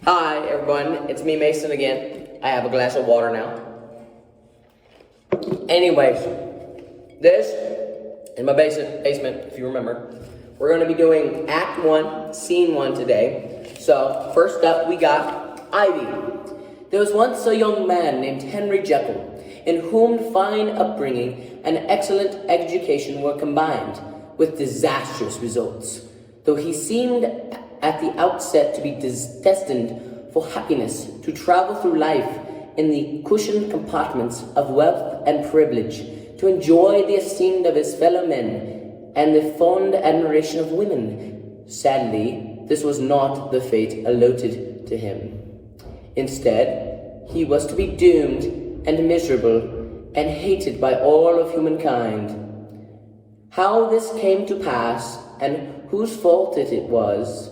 Hi everyone, it's me Mason again. I have a glass of water now. Anyways, this is my basement, if you remember. We're going to be doing Act 1, Scene 1 today. So, first up we got Ivy. There was once a young man named Henry Jekyll, in whom fine upbringing and excellent education were combined, with disastrous results. Though he seemed at the outset to be destined for happiness, to travel through life in the cushioned compartments of wealth and privilege, to enjoy the esteem of his fellow men and the fond admiration of women. Sadly, this was not the fate allotted to him. Instead, he was to be doomed and miserable and hated by all of humankind. How this came to pass and whose fault it was,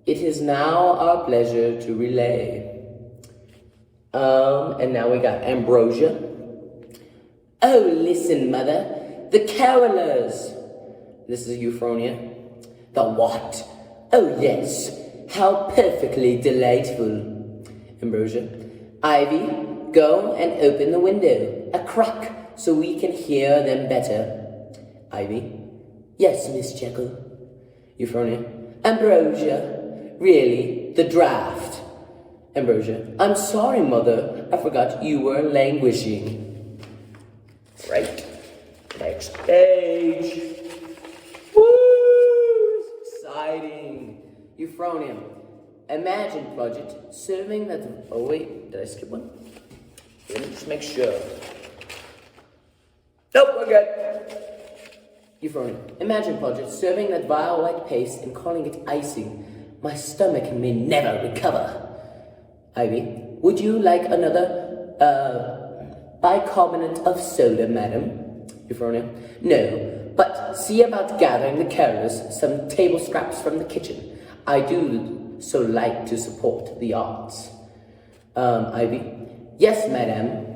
it is now our pleasure to relay. And now we got Ambrosia. Oh, listen, mother, the carolers. This is Euphronia. The what? Oh, yes, how perfectly delightful. Ambrosia. Ivy, go and open the window, a crack, so we can hear them better. Ivy. Yes, Miss Jekyll. Euphronia. Ambrosia, really, the draft. Ambrosia. I'm sorry, mother, I forgot you were languishing. Right. Next page. Woo! Exciting. Euphronia. Imagine, Blodgett, serving that... Oh, wait, did I skip one? Let me just make sure. Nope, we're good. Euphronia. Imagine, Blodgett, serving that vile white paste and calling it icing. My stomach may never recover. Ivy. Would you like another, bicarbonate of soda, madam? Euphronia. No, but see about gathering the carolers some table scraps from the kitchen. I do so like to support the arts. Ivy. Yes, madam.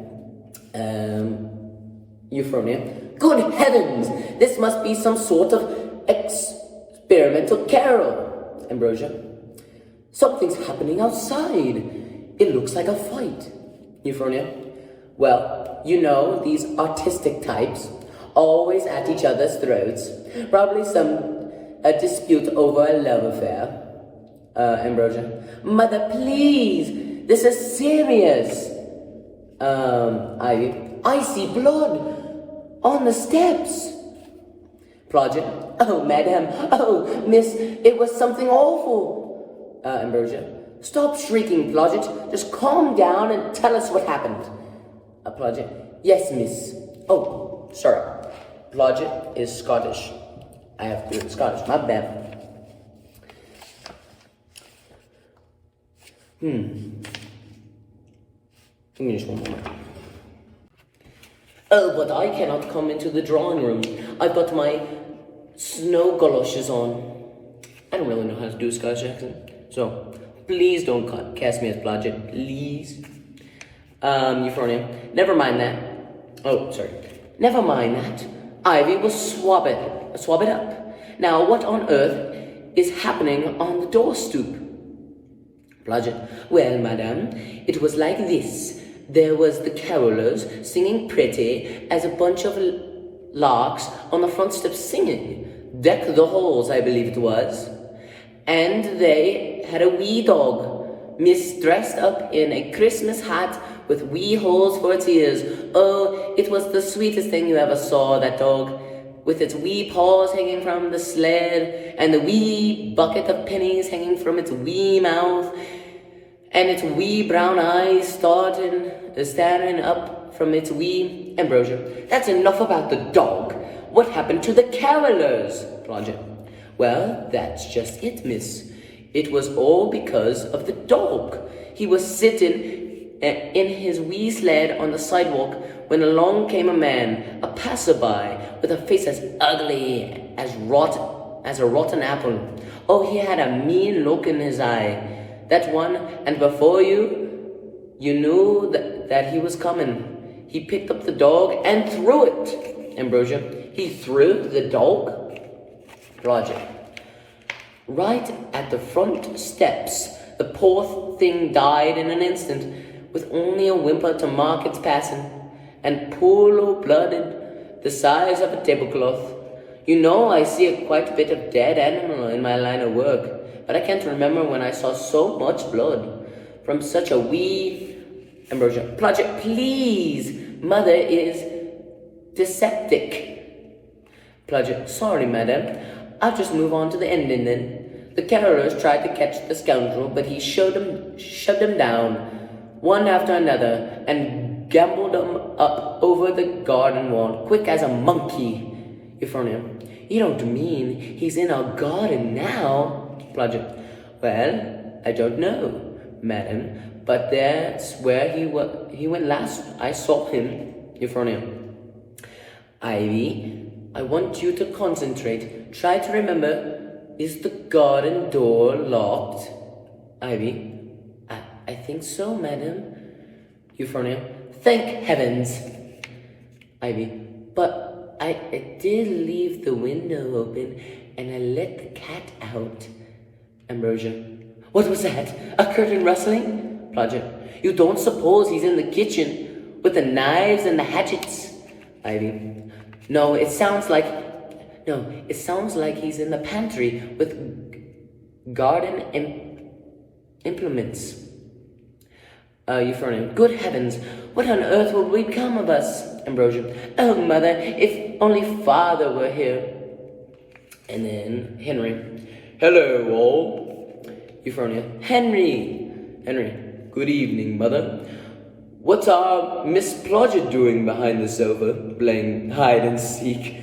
Euphronia. Good heavens! This must be some sort of experimental carol. Ambrosia. Something's happening outside. It looks like a fight. Euphronia. Well, you know, these artistic types, always at each other's throats. Probably a dispute over a love affair. Ambrosia. Mother, please! This is serious! Ivy. I see blood! On the steps! Blodgett. Oh, madam. Oh, miss, it was something awful. Ambrosia. Stop shrieking, Blodgett. Just calm down and tell us what happened. Blodgett. Yes, miss. Oh, sorry. Blodgett is Scottish. I have to do it in Scottish. My bad. Give me just one moment. Oh, but I cannot come into the drawing room. I've got my snow galoshes on. I don't really know how to do a Scottish accent, so please don't cast me as Blodgett, please. Euphronia. Never mind that. Oh, sorry. Never mind that. Ivy will swab it up. Now, what on earth is happening on the door stoop? Blodgett. Well, madam, it was like this. There was the carolers singing pretty as a bunch of larks on the front steps singing. Deck the halls, I believe it was. And they had a wee dog, miss dressed up in a Christmas hat with wee holes for its ears. Oh, it was the sweetest thing you ever saw, that dog, with its wee paws hanging from the sled, and the wee bucket of pennies hanging from its wee mouth, and its wee brown eyes staring up from its wee... Ambrosia. That's enough about the dog. What happened to the carolers? Blodgett. Well, that's just it, miss. It was all because of the dog. He was sitting in his wee sled on the sidewalk when along came a man, a passerby, with a face as ugly as a rotten apple. Oh, he had a mean look in his eye. That one, and before you knew that he was coming. He picked up the dog and threw it. Ambrosia. He threw the dog? Blodgett. Right at the front steps, The poor thing died in an instant, with only a whimper to mark its passing, and poor low blooded, the size of a tablecloth. You know, I see quite a bit of dead animal in my line of work, but I can't remember when I saw so much blood from such a wee... Ambrosia, Plodger, please, mother is dyspeptic. Plodger, sorry, madam. I'll just move on to the ending then. The carolers tried to catch the scoundrel, but he shoved them down, one after another, and gambled them up over the garden wall, quick as a monkey. Euphronia, you don't mean he's in our garden now? Plodger, well, I don't know, madam, but that's where he went last I saw him. Euphronia, Ivy, I want you to concentrate. Try to remember, is the garden door locked? Ivy, I think so, madam. Euphronia, thank heavens. Ivy, but I did leave the window open and I let the cat out. Ambrosia, what was that? A curtain rustling? Plodger, you don't suppose he's in the kitchen with the knives and the hatchets? Ivy, no, it sounds like he's in the pantry with garden implements. Euphronia, good heavens, what on earth will become of us? Ambrosia, oh mother, if only father were here. And then Henry, hello all. Euphronia, Henry, good evening, mother. What's our Miss Plodgett doing behind the sofa, playing hide and seek?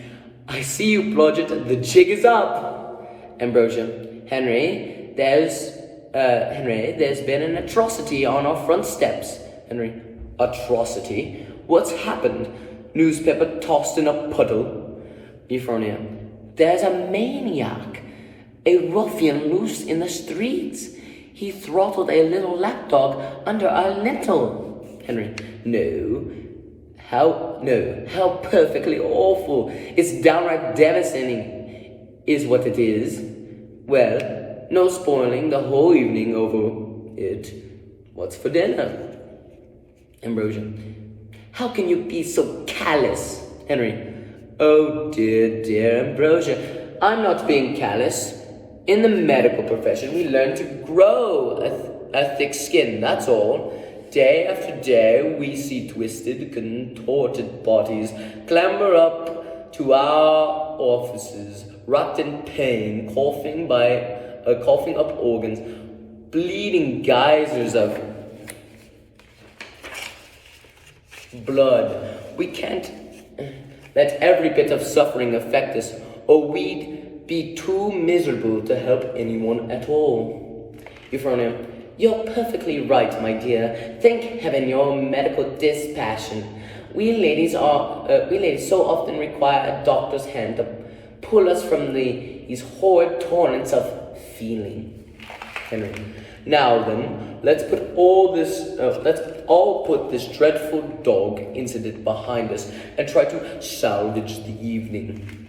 I see you, Plodgett, the jig is up. Ambrosia, Henry, there's been an atrocity on our front steps. Henry, atrocity? What's happened? Newspaper tossed in a puddle? Euphronia, there's a maniac, a ruffian loose in the streets. He throttled a little lapdog under our lintel. Henry, how perfectly awful. It's downright devastating, is what it is. Well, no spoiling the whole evening over it. What's for dinner? Ambrosia, how can you be so callous? Henry, oh dear Ambrosia, I'm not being callous. In the medical profession, we learn to grow a thick skin, that's all. Day after day, we see twisted, contorted bodies clamber up to our offices, wrapped in pain, coughing up organs, bleeding geysers of blood. We can't let every bit of suffering affect us, or we'd be too miserable to help anyone at all. Euphronia, you're perfectly right, my dear. Thank heaven your medical dispassion. We ladies so often require a doctor's hand to pull us from these horrid torrents of feeling. Henry, now then, let's all put this dreadful dog incident behind us and try to salvage the evening.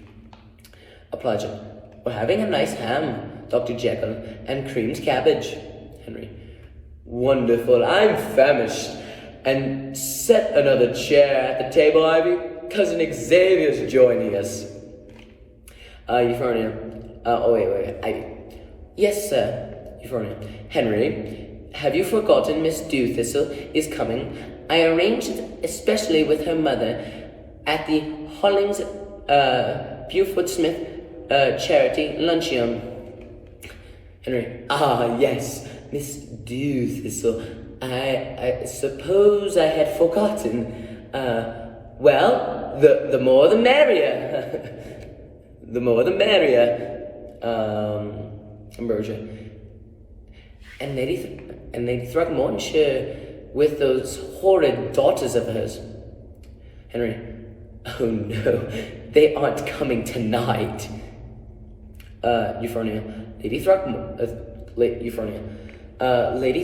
Plodger, we're having a nice ham, Dr. Jekyll, and creamed cabbage. Henry, wonderful, I'm famished. And set another chair at the table, Ivy. Cousin Xavier's joining us. Euphronia, wait, Ivy. Yes, sir. Euphronia, Henry, have you forgotten Miss Dewthistle is coming? I arranged it especially with her mother at the Hollings, Buford Smith, charity luncheon. Henry, yes, Miss Dewthistle. I suppose I had forgotten. Well, the more the merrier. The more the merrier. Ambrosia. And Lady Throckmortonshire with those horrid daughters of hers. Henry, oh no, they aren't coming tonight. Euphronia, Lady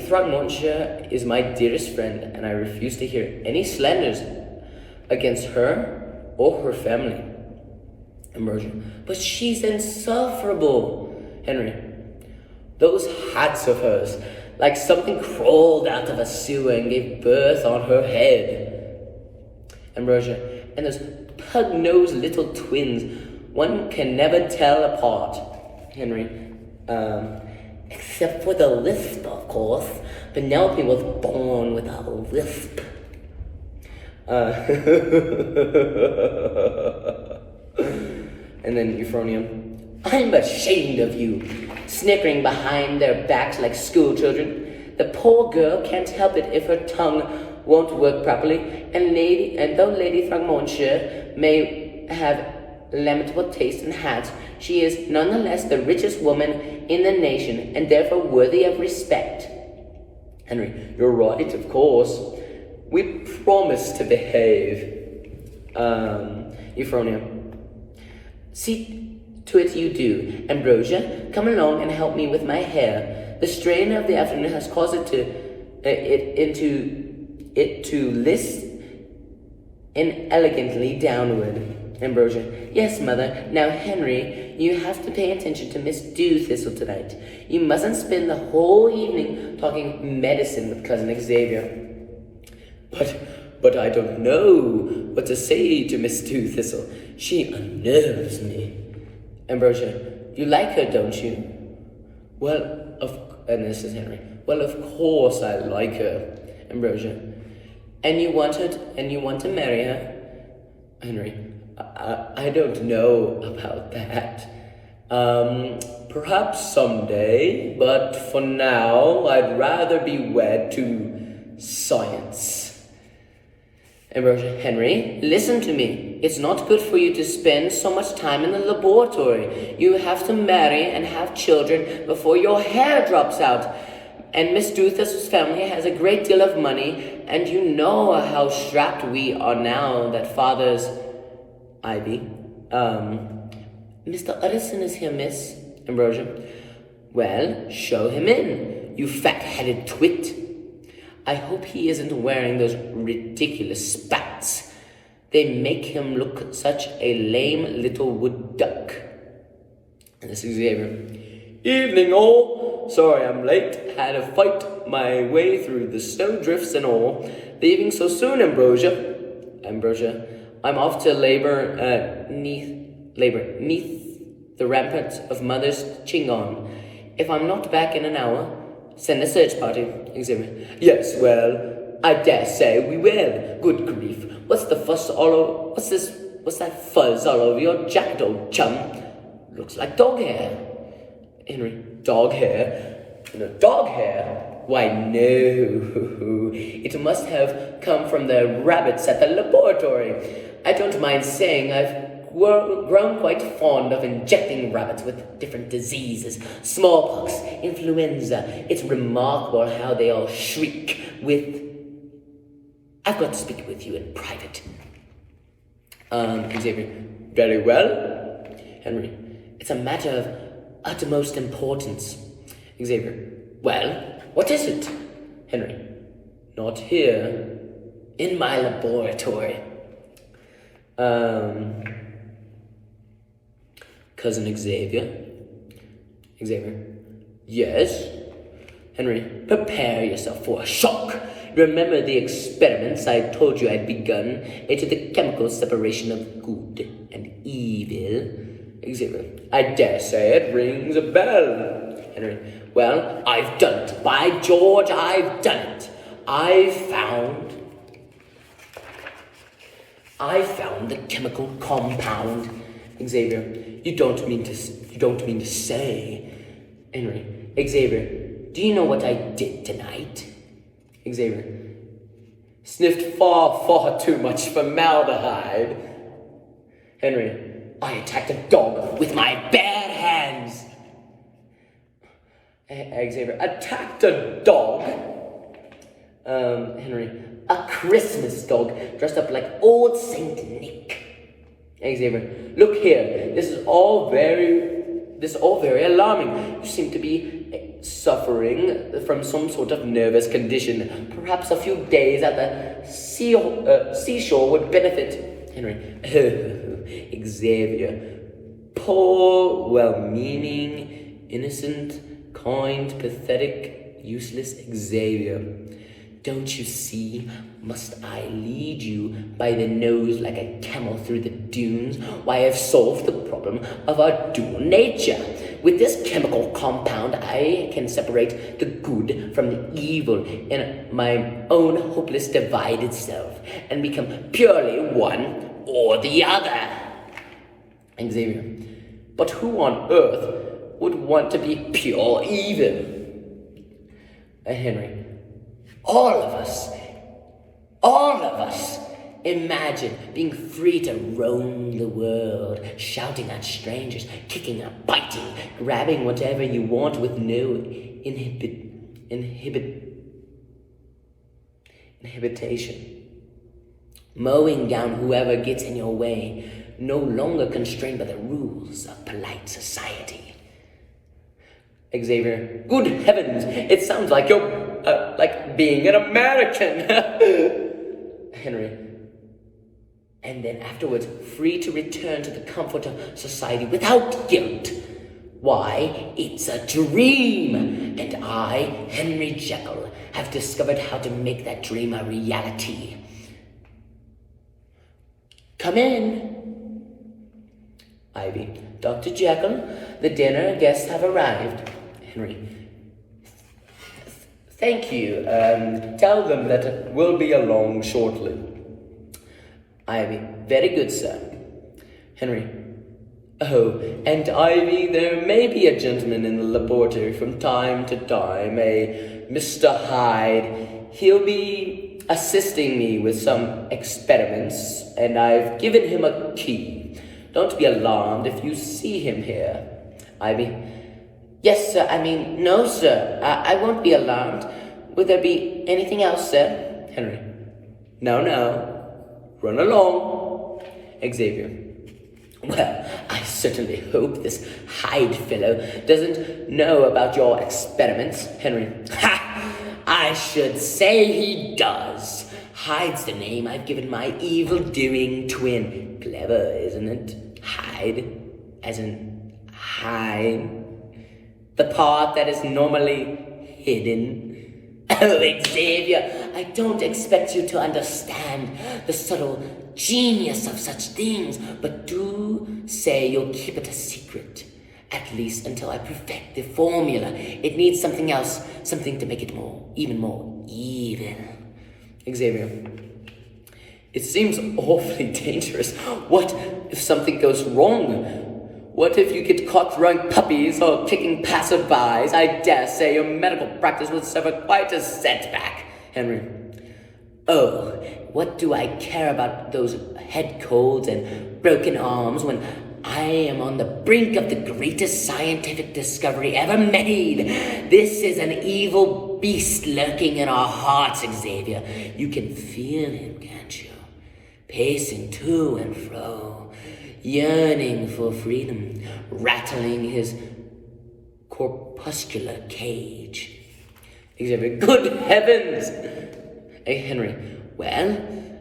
Throckmortonshire is my dearest friend, and I refuse to hear any slanders against her or her family. Ambrosia, but she's insufferable. Henry, those hats of hers, like something crawled out of a sewer and gave birth on her head. Ambrosia, and those pug-nosed little twins, one can never tell apart. Henry, except for the lisp, of course. Penelope was born with a lisp. And then Euphronia, I'm ashamed of you, snickering behind their backs like schoolchildren. The poor girl can't help it if her tongue won't work properly, and though Lady Throgmortonshire may have lamentable taste in hats, she is nonetheless the richest woman in the nation, and therefore worthy of respect. Henry, you're right, of course. We promise to behave. Euphronia, see to it you do. Ambrosia, come along and help me with my hair. The strain of the afternoon has caused it to list inelegantly downward. Ambrosia, yes, mother. Now, Henry, you have to pay attention to Miss Dewthistle tonight. You mustn't spend the whole evening talking medicine with Cousin Xavier. But I don't know what to say to Miss Dewthistle. She unnerves me. Ambrosia, you like her, don't you? And this is Henry. Well, of course I like her. Ambrosia, and you want to marry her? Henry, I don't know about that. Perhaps someday, but for now, I'd rather be wed to science. Ambrosia, Henry, listen to me. It's not good for you to spend so much time in the laboratory. You have to marry and have children before your hair drops out. And Miss Dewthistle's family has a great deal of money, and you know how strapped we are now that father's... Ivy, Mr. Utterson is here, Miss. Ambrosia, well, show him in, you fat-headed twit. I hope he isn't wearing those ridiculous spats. They make him look such a lame little wood duck. And this is Xavier. Evening, all. Sorry I'm late. Had to fight my way through the snowdrifts and all. Leaving so soon, Ambrosia. Ambrosia, I'm off to labor neath the ramparts of Mother's Chingon. If I'm not back in an hour, send a search party. Xavier. Yes, well, I dare say we will. Good grief. What's that fuzz all over your jacket, old chum? Looks like dog hair. Henry, dog hair? No, dog hair? Why, no. It must have come from the rabbits at the laboratory. I don't mind saying I've grown quite fond of injecting rabbits with different diseases. Smallpox, influenza. It's remarkable how they all shriek with... I've got to speak with you in private. Xavier. Very well. Henry. It's a matter of utmost importance. Xavier. Well, what is it? Henry. Not here. In my laboratory. Cousin Xavier. Xavier. Yes. Henry. Prepare yourself for a shock. Remember the experiments I told you I'd begun into the chemical separation of good and evil? Xavier. I dare say it rings a bell. Henry. Well, I've done it. By George, I've done it. I found the chemical compound. Xavier. You don't mean to say. Henry. Xavier. Do you know what I did tonight? Xavier. Sniffed far too much formaldehyde. Henry. I attacked a dog with my bare hands. Xavier. Attacked a dog? Henry. A Christmas dog dressed up like old Saint Nick. Xavier. Look here. This is all very alarming. You seem to be suffering from some sort of nervous condition. Perhaps a few days at the seashore would benefit. Henry. Xavier. Poor, well-meaning, innocent, kind, pathetic Useless Xavier. Don't you see? Must I lead you by the nose like a camel through the dunes? Why, I've solved the problem of our dual nature. With this chemical compound, I can separate the good from the evil in my own hopeless divided self and become purely one or the other. Xavier. But who on earth would want to be pure evil? Henry. All of us. Imagine being free to roam the world, shouting at strangers, kicking and biting, grabbing whatever you want with no inhibition. Mowing down whoever gets in your way, no longer constrained by the rules of polite society. Xavier. Good heavens, it sounds like you're like being an American. Henry. And then afterwards, free to return to the comfort of society without guilt. Why, it's a dream. And I, Henry Jekyll, have discovered how to make that dream a reality. Come in. Ivy. Dr. Jekyll, the dinner guests have arrived. Henry. Thank you. Tell them that we'll be along shortly. Ivy. Very good, sir. Henry. Oh, and Ivy, there may be a gentleman in the laboratory from time to time, a Mr. Hyde. He'll be assisting me with some experiments, and I've given him a key. Don't be alarmed if you see him here. Ivy. Yes, sir. No, sir. I won't be alarmed. Would there be anything else, sir? Henry. No. Run along. Xavier. Well, I certainly hope this Hyde fellow doesn't know about your experiments. Henry. Ha! I should say he does. Hyde's the name I've given my evil-doing twin. Clever, isn't it? Hyde. As in hide. The part that is normally hidden. Oh, Xavier, I don't expect you to understand the subtle genius of such things, but do say you'll keep it a secret, at least until I perfect the formula. It needs something else, something to make it even more evil. Xavier. It seems awfully dangerous. What if something goes wrong? What if you get caught throwing puppies or kicking passerbys? I dare say your medical practice would suffer quite a setback. Henry. Oh, what do I care about those head colds and broken arms when I am on the brink of the greatest scientific discovery ever made? This is an evil beast lurking in our hearts, Xavier. You can feel him, can't you? Pacing to and fro, yearning for freedom, rattling his corpuscular cage. Xavier. Good heavens! Henry. Well,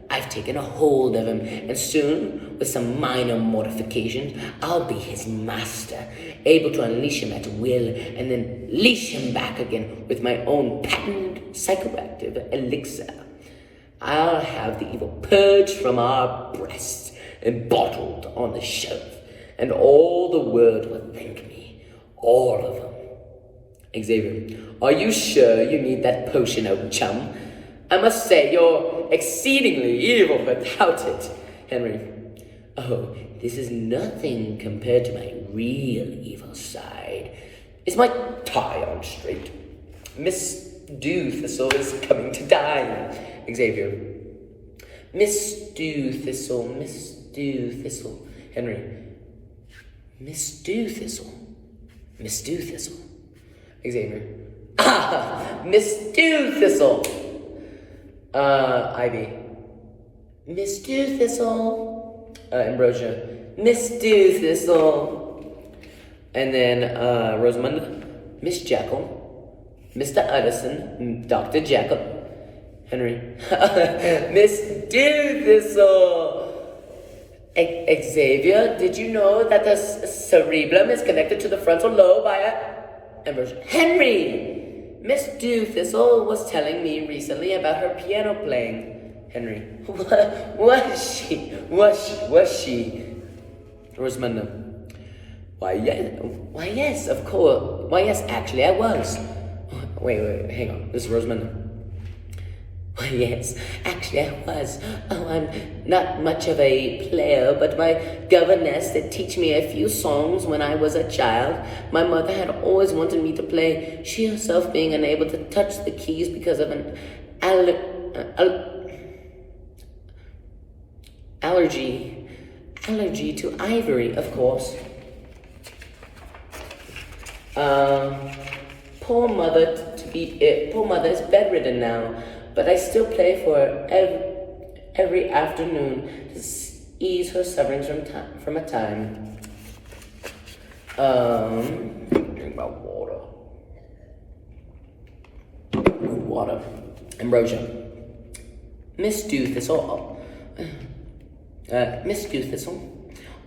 I've taken a hold of him, and soon, with some minor modifications, I'll be his master, able to unleash him at will, and then leash him back again with my own patented psychoactive elixir. I'll have the evil purged from our breasts and bottled on the shelf, and all the world will thank me, all of them. Xavier. Are you sure you need that potion, old chum? I must say you're exceedingly evil without it. Henry. Oh, this is nothing compared to my real evil side. Is my tie on straight? Miss Dewthistle is coming to dine. Xavier. Miss Dewthistle. Henry. Miss Dewthistle. Xavier. Ah, Miss Dewthistle. Ivy. Miss Dewthistle. Ambrosia. Miss Dewthistle. And then Rosamund. Miss Jekyll. Mr. Utterson. Dr. Jekyll. Henry. Miss Dewthistle. Xavier, did you know that the cerebellum is connected to the frontal lobe by a... Ambrosia. Henry. Miss Dewthistle was telling me recently about her piano playing. Henry. Was she? Rosamunde. Why, yes, of course. Why, yes, actually, I was. Wait, hang on. This is Rosamunde. Why, yes, actually, I was. Oh, I'm not much of a player, but my governess did teach me a few songs when I was a child. My mother had always wanted me to play, she herself being unable to touch the keys because of an allergy to ivory, of course. Poor mother is bedridden now, but I still play for her every afternoon to ease her sufferings from a time. Drink my water. Water. Ambrosia. Miss Dewthistle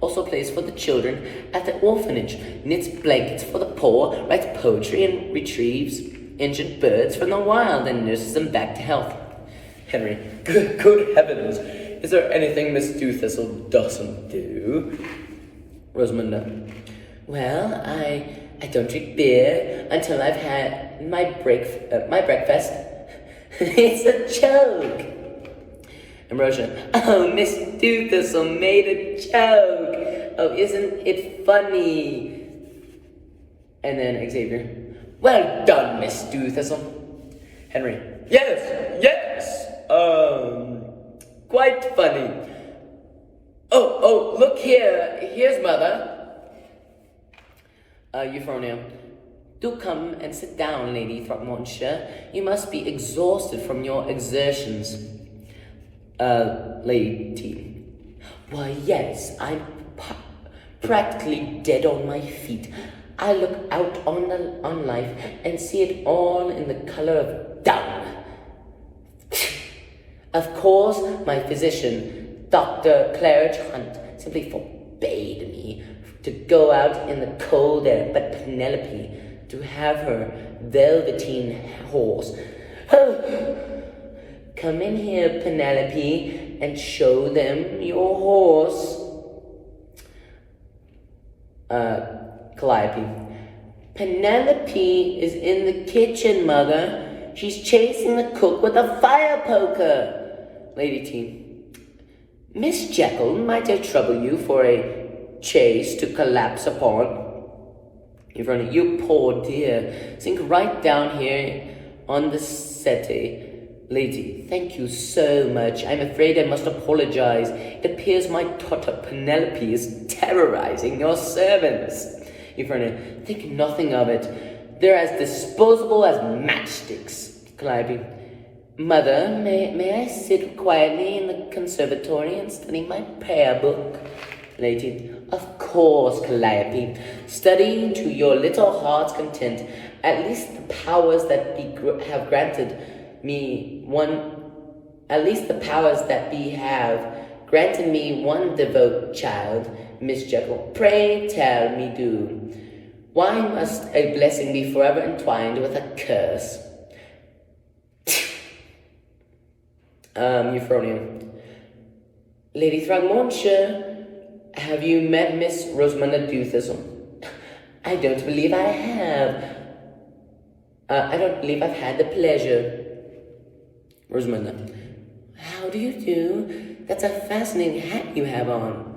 also plays for the children at the orphanage, knits blankets for the poor, writes poetry, and retrieves injured birds from the wild and nurses them back to health. Henry. Good heavens. Is there anything Miss Dewthistle doesn't do? Rosamunde. Well, I don't drink beer until I've had my breakfast. It's a joke. Ambrosia. Oh, Miss Dewthistle made a joke. Oh, isn't it funny? And then Xavier. Well done, Miss Dewthistle. Henry. Yes. Quite funny. Oh, look here. Here's Mother. Euphronia. Do come and sit down, Lady Throckmortonshire. You must be exhausted from your exertions. Lady T. Why, yes, I'm practically dead on my feet. I look out on life and see it all in the color of dung. Of course, my physician, Dr. Claridge Hunt, simply forbade me to go out in the cold air, but Penelope, to have her velveteen horse. Come in here, Penelope, and show them your horse. Calliope. Penelope is in the kitchen, Mother. She's chasing the cook with a fire poker. Lady T. Miss Jekyll, might I trouble you for a chase to collapse upon? You poor dear. Sink right down here on the settee. Lady, thank you so much. I'm afraid I must apologize. It appears my daughter Penelope is terrorizing your servants. Euphronia, think nothing of it. They're as disposable as matchsticks. Calliope, Mother, may I sit quietly in the conservatory and study my prayer book? Lady, of course, Calliope. Study to your little heart's content. At least the powers that be have granted me one devout child. Miss Jekyll, pray tell me do. Why must a blessing be forever entwined with a curse? Euphronia. Lady Throgmortonshire, have you met Miss Rosamunde Dewthistle? I don't believe I have. I don't believe I've had the pleasure. Rosamunde. How do you do? That's a fascinating hat you have on.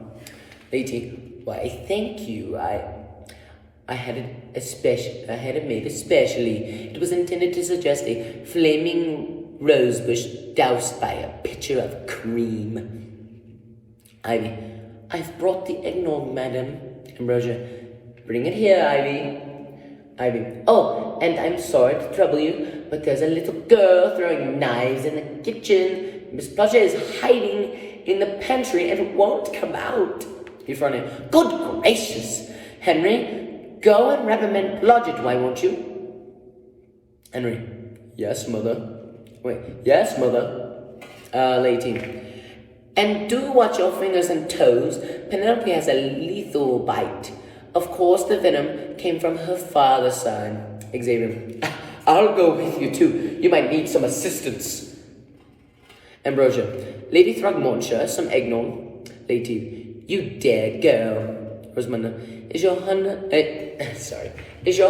Lady, why, thank you. I had it made especially. It was intended to suggest a flaming rosebush doused by a pitcher of cream. Ivy, I've brought the eggnog, madam. Ambrosia, bring it here, Ivy. Ivy, oh, and I'm sorry to trouble you, but there's a little girl throwing knives in the kitchen. Miss Blodgett is hiding in the pantry and won't come out. Euphronia, good gracious. Henry, go and reprimand Blodgett, why won't you? Henry, yes, Mother. Yes, Mother. Lady, and do watch your fingers and toes. Penelope has a lethal bite. Of course, the venom came from her father's side. Xavier, I'll go with you too. You might need some assistance. Ambrosia. Lady Throgmortonshire, some eggnog. Lady, you dead girl. Rosamunda. Is your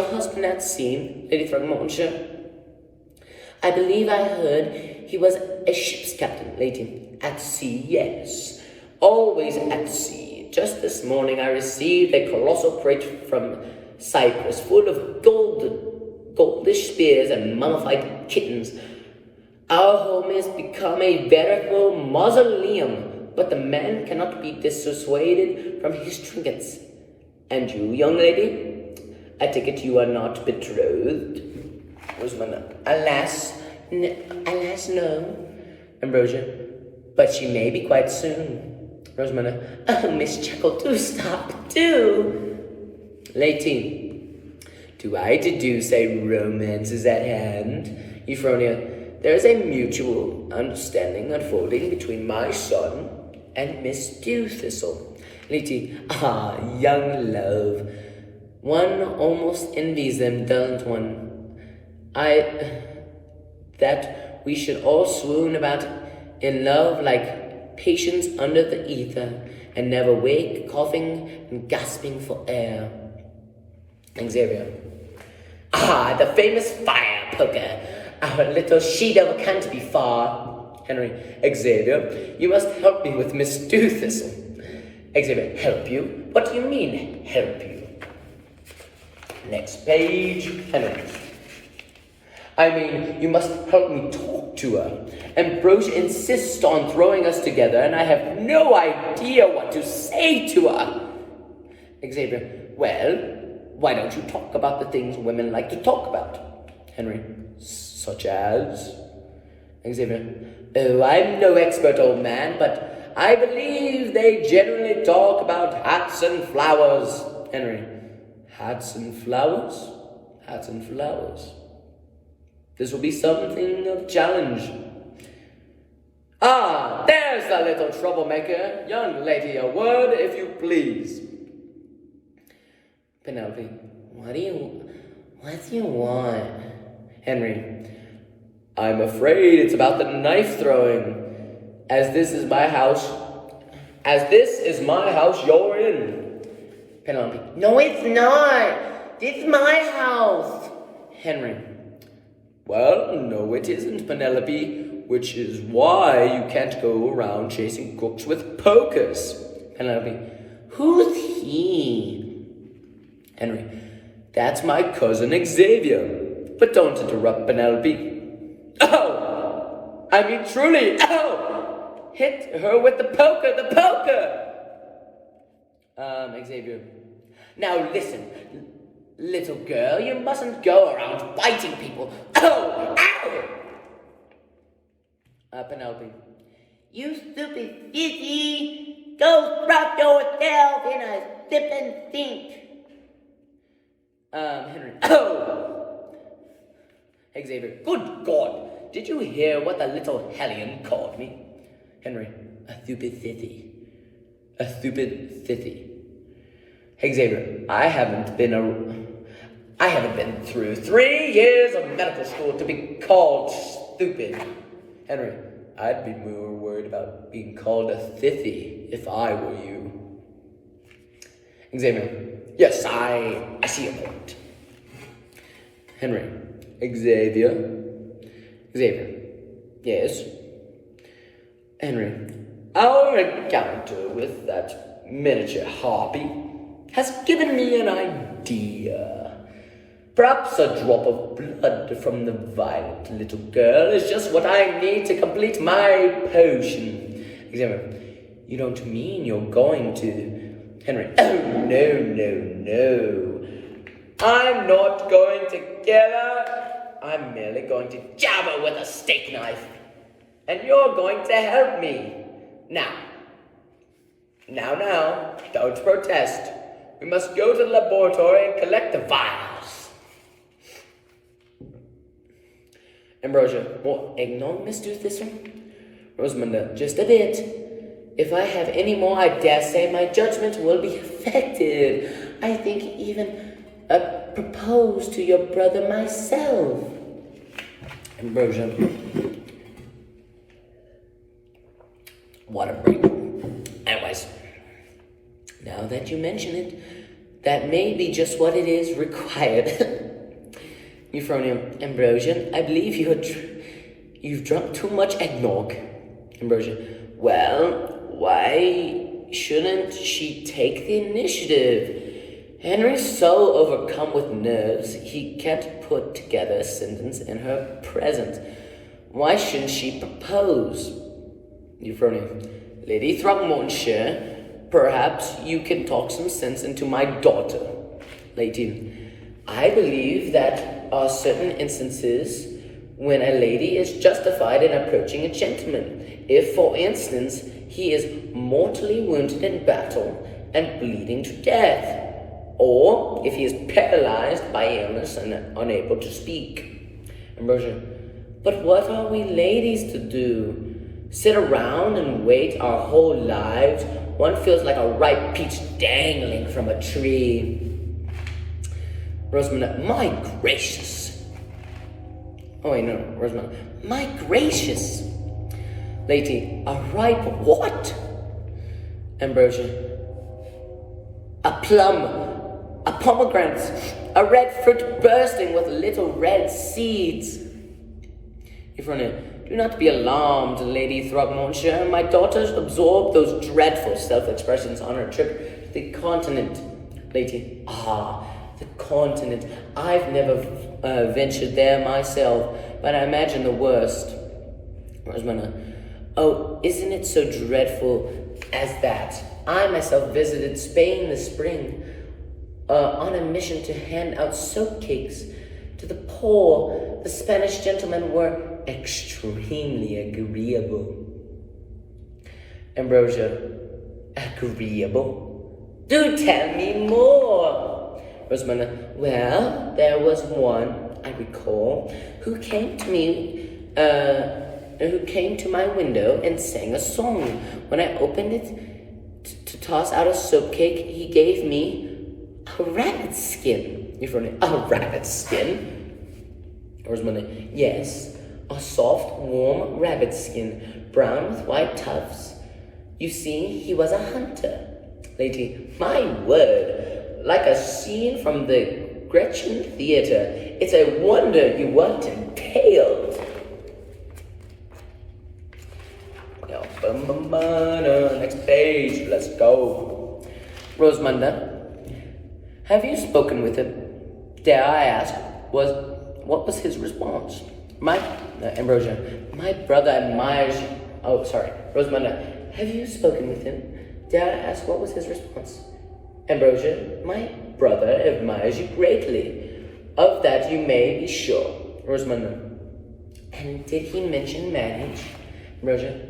husband at sea, Lady Throgmortonshire? I believe I heard he was a ship's captain, Lady. At sea, yes. Always at sea. Just this morning I received a colossal crate from Cyprus full of goldish spears and mummified kittens. Our home has become a veritable mausoleum, but the man cannot be dissuaded from his trinkets. And you, young lady? I take it you are not betrothed? Rosamunda. Alas, no. Ambrosia. But she may be quite soon. Rosamunda. Oh, Miss Jekyll, do stop, do. Lady. Do I deduce a romance is at hand? Euphronia. There is a mutual understanding unfolding between my son and Miss Dewthistle. Lady. Ah, young love. One almost envies them, doesn't one? That we should all swoon about in love like patients under the ether, and never wake, coughing and gasping for air. Xavier. Ah, the famous fire poker. Our little she-devil can't be far. Henry. Xavier, you must help me with Miss Dewthistle. Xavier. Help you? What do you mean, help you? Next page. Henry. I mean, you must help me talk to her. Ambrosia insists on throwing us together, and I have no idea what to say to her. Xavier. Well, why don't you talk about the things women like to talk about? Henry. Such as? Xavier. Oh, I'm no expert, old man, but I believe they generally talk about hats and flowers. Henry. Hats and flowers? Hats and flowers. This will be something of a challenge. Ah, there's the little troublemaker. Young lady, a word if you please. Penelope. What do you want? Henry. I'm afraid it's about the knife throwing. As this is my house, you're in. Penelope. No, it's not. It's my house. Henry. Well, no, it isn't, Penelope, which is why you can't go around chasing crooks with pokers. Penelope. Who's he? Henry. That's my cousin Xavier. But don't interrupt, Penelope. Oh! I mean, truly, oh! Hit her with the poker, Xavier. Now listen. Little girl, you mustn't go around biting people. Oh! Ow! Penelope. You stupid sissy! Go drop yourself in a sippin' sink. Henry. Oh! Xavier. Good God! Did you hear what the little hellion called me? Henry. A stupid sissy. A stupid sissy. Xavier. I haven't been through 3 years of medical school to be called stupid. Henry. I'd be more worried about being called a thithy if I were you. Xavier. Yes, I see your point. Henry. Xavier. Yes. Henry. Our encounter with that miniature harpy has given me an idea. Perhaps a drop of blood from the violent little girl is just what I need to complete my potion. Xavier. You don't mean you're going to... Henry. Oh, no. I'm not going to kill her. I'm merely going to jab her with a steak knife. And you're going to help me. Now, don't protest. We must go to the laboratory and collect the vials. Ambrosia. More eggnog, Miss Dewthistle? Rosamunda. Just a bit. If I have any more, I dare say my judgment will be affected. I think even propose to your brother myself. Ambrosia. What a break. Anyways, now that you mention it, that may be just what it is required. Euphronia. Ambrosia, I believe you've drunk too much eggnog. Ambrosia. Well, why shouldn't she take the initiative? Henry's so overcome with nerves, he can't put together a sentence in her presence. Why shouldn't she propose? Euphronia. Lady Throckmortonshire, perhaps you can talk some sense into my daughter. Lady. I believe that are certain instances when a lady is justified in approaching a gentleman. If, for instance, he is mortally wounded in battle and bleeding to death, or if he is paralyzed by illness and unable to speak. Ambrosia. But what are we ladies to do? Sit around and wait our whole lives? One feels like a ripe peach dangling from a tree. Rosamund. My gracious. Oh wait, no, Rosamund. My gracious. Lady. A ripe what? Ambrosia. A plum. A pomegranate, a red fruit bursting with little red seeds. Euphronia. Do not be alarmed, Lady Throckmortonshire. My daughter absorbed those dreadful self-expressions on her trip to the continent. Lady. The continent. I've never ventured there myself, but I imagine the worst. Rosamund. Oh, isn't it so dreadful as that? I myself visited Spain this spring, on a mission to hand out soap cakes to the poor. The Spanish gentlemen were extremely agreeable. Ambrosia. Agreeable? Do tell me more. Rosamund. Well, there was one, I recall, who came to my window and sang a song. When I opened it to toss out a soap cake, he gave me a rabbit skin. Euphronia. A rabbit skin? Rosamund. Yes, a soft, warm rabbit skin, brown with white tufts. You see, he was a hunter. Lady. My word, like a scene from the Gretchen Theatre. It's a wonder you weren't impaled. Next page, let's go. Rosamunda. Have you spoken with him? Dare I ask, what was his response? Ambrosia. My brother admires you. Oh, sorry. Rosamunda. Have you spoken with him? Dare I ask, what was his response? Ambrosia. My brother admires you greatly. Of that you may be sure. Rosamunda. And did he mention marriage? Ambrosia.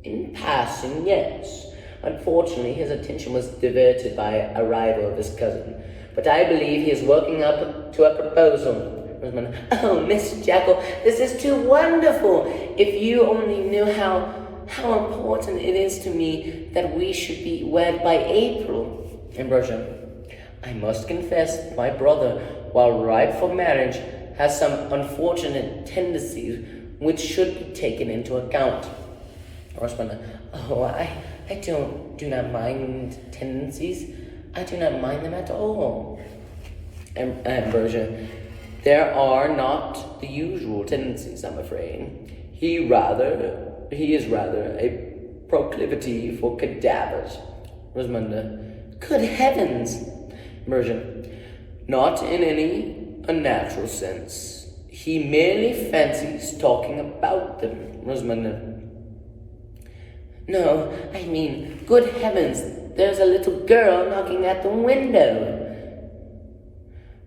In passing, yes. Unfortunately, his attention was diverted by a rival of his cousin. But I believe he is working up to a proposal. Rosamund. Oh, Miss Jekyll, this is too wonderful. If you only knew how important it is to me that we should be wed by April. Ambrosia. I must confess, my brother, while ripe for marriage, has some unfortunate tendencies which should be taken into account. Rosamund. Oh, I do not mind tendencies. I do not mind them at all. Ambrosia. There are not the usual tendencies, I'm afraid. He is rather a proclivity for cadavers. Rosamunda. Good heavens! Ambrosia. Not in any unnatural sense. He merely fancies talking about them. Rosamunda. No, I mean, good heavens, there's a little girl knocking at the window.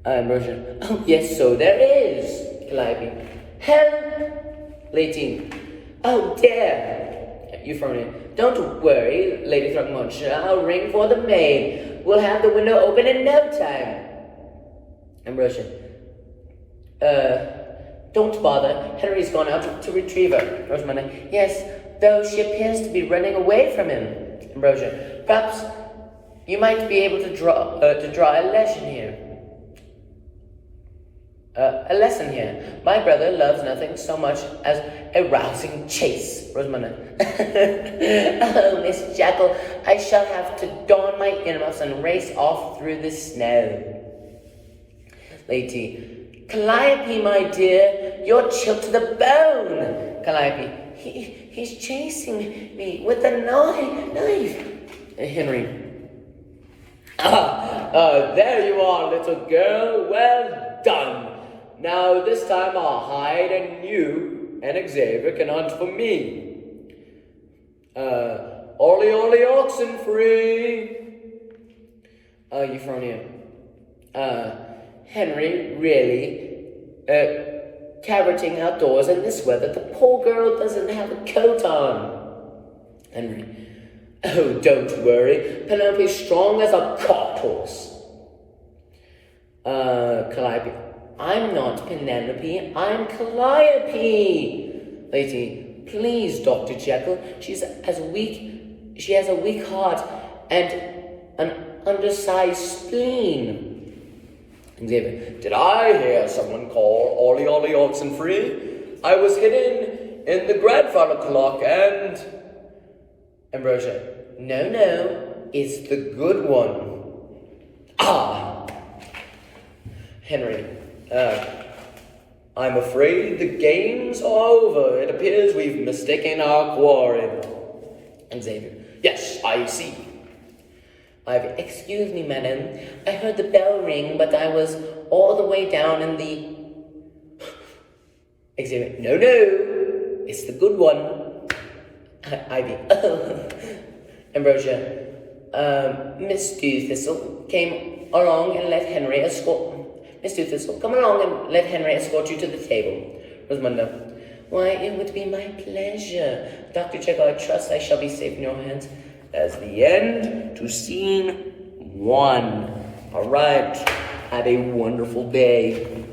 Ambrosia. Oh, yes, so there is. Calliope. Help! Lady. Oh, dear. Euphronia. Don't worry, Lady Throckmortonshire. I'll ring for the maid. We'll have the window open in no time. Ambrosia. Don't bother. Henry's gone out to retrieve her. Rosamunda. Yes, though she appears to be running away from him. Ambrosia. Perhaps you might be able to draw a legend here. A lesson here. My brother loves nothing so much as a rousing chase. Rosamunda. Oh, Miss Jekyll, I shall have to don my earmuffs and race off through the snow. Lady. Calliope, my dear, you're chilled to the bone. Calliope. He's chasing me with a knife. Henry. There you are, little girl. Well done. Now this time I'll hide and you and Xavier can hunt for me. Ollie, oxen free. Euphronia. Henry, really? Cavorting outdoors in this weather, the poor girl doesn't have a coat on. Henry. Oh, don't worry. Penelope's strong as a cart horse. Calliope. I'm not Penelope, I'm Calliope. Lady, please, Dr. Jekyll, she has a weak heart and an undersized spleen. Xavier, did I hear someone call Ollie Oxenfree? I was hidden in the grandfather clock and... Ambrosia, no, it's the good one. Ah! Henry, I'm afraid the games are over. It appears we've mistaken our quarry. And Xavier, yes, I see. Excuse me, madam. I heard the bell ring, but I was all the way down in the... Xavier, no, it's the good one. Ivy, Ambrosia, Miss Dewthistle came along and let Henry escort... Miss Dewthistle, come along and let Henry escort you to the table. Rosamunda, why, it would be my pleasure. Dr. Jekyll, I trust I shall be safe in your hands. That's the end to scene 1. All right, have a wonderful day.